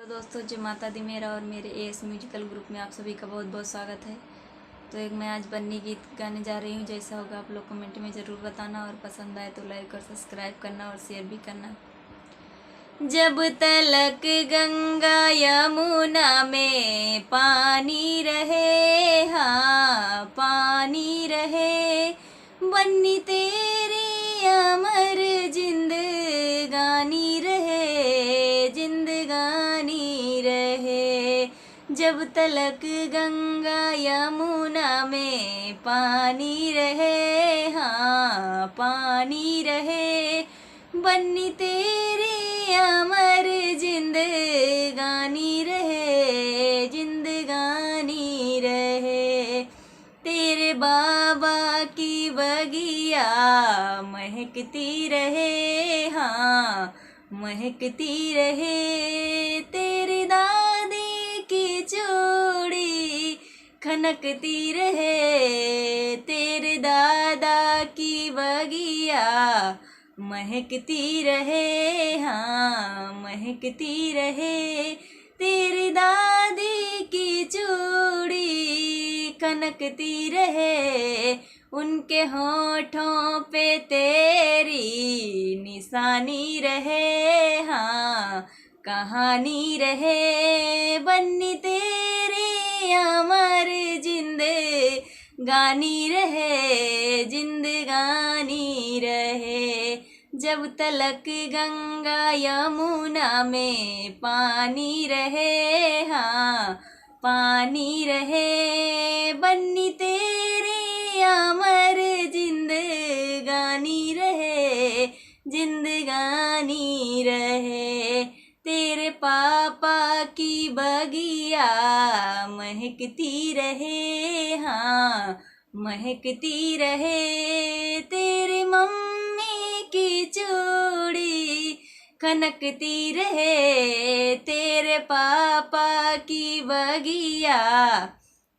Hello दोस्तों, जय माता दी। मेरा और मेरे एस म्यूजिकल ग्रुप में आप सभी का बहुत बहुत स्वागत है। तो एक मैं आज बन्नी गीत गाने जा रही हूँ। जैसा होगा आप लोग कमेंट में ज़रूर बताना, और पसंद आए तो लाइक और सब्सक्राइब करना और शेयर भी करना। जब तलक गंगा यमुना में पानी रहे, हाँ पानी रहे, बन्नी तेरी अमर जिंदगानी रहे, जिंदगानी रहे। जब तलक गंगा यमुना में पानी रहे, हाँ पानी रहे, बन्नी तेरी अमर जिंदगानी रहे, जिंदगानी रहे। तेरे बाबा की बगिया महकती रहे, हाँ महकती रहे। तेरी दादी की चूड़ी खनकती रहे, तेरे दादा की बगिया महकती रहे, हाँ महकती रहे। तेरी दादी की चूड़ी खनकती रहे, उनके होठों पे तेरी निशानी रहे, हाँ कहानी रहे। बन्नी तेरी अमर जिंदगानी रहे, जिंदगानी रहे। जब तलक गंगा यमुना में पानी रहे, हाँ पानी रहे, बन्नी तेरी अमर जिंदगानी रहे, जिंदगानी रहे। तेरे पापा की बगिया महकती रहे, हाँ महकती रहे। तेरी मम्मी की चूड़ी खनकती रहे, तेरे पापा की बगिया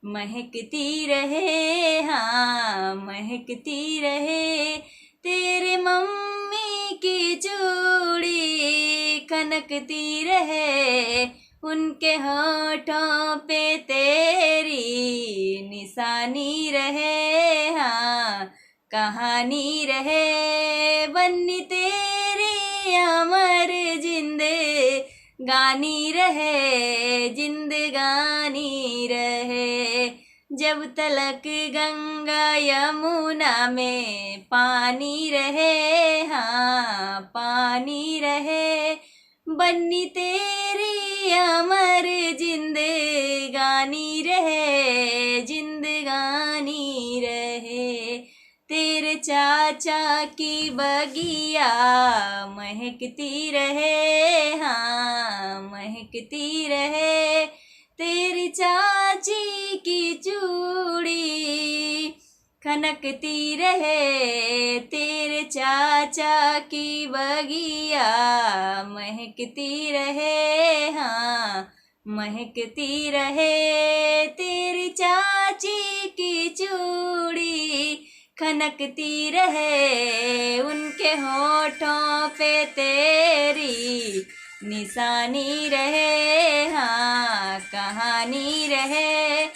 महकती रहे, हाँ महकती रहे। तेरे मम्मी की चूड़ी खनकती रहे, उनके होठों पे तेरी निशानी रहे, हाँ कहानी रहे। बन्नी तेरी अमर जिंदगानी रहे, जिंदगानी रहे। जब तलक गंगा यमुना में पानी रहे, हाँ पानी रहे, बन्नी तेरी अमर जिंदगानी रहे, जिंदगानी रहे। तेरे चाचा की बगिया महकती रहे, हाँ महकती रहे। तेरी चाची की चूड़ी खनकती रहे, तेरे चाचा की बगिया महकती रहे, हाँ महकती रहे। तेरी चाची की चूड़ी खनकती रहे, उनके होठों पे तेरी निशानी रहे, हाँ कहानी रहे।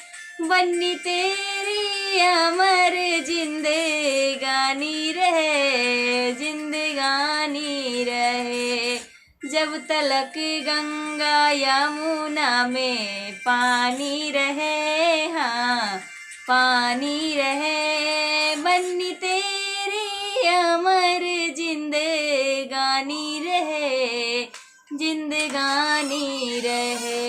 बन्नी तेरी अमर जिंदगानी रहे, जिंदगानी रहे। जब तलक गंगा यमुना में पानी रहे, हाँ पानी रहे, बन्नी तेरी अमर जिंदगानी रहे, जिंदगानी रहे।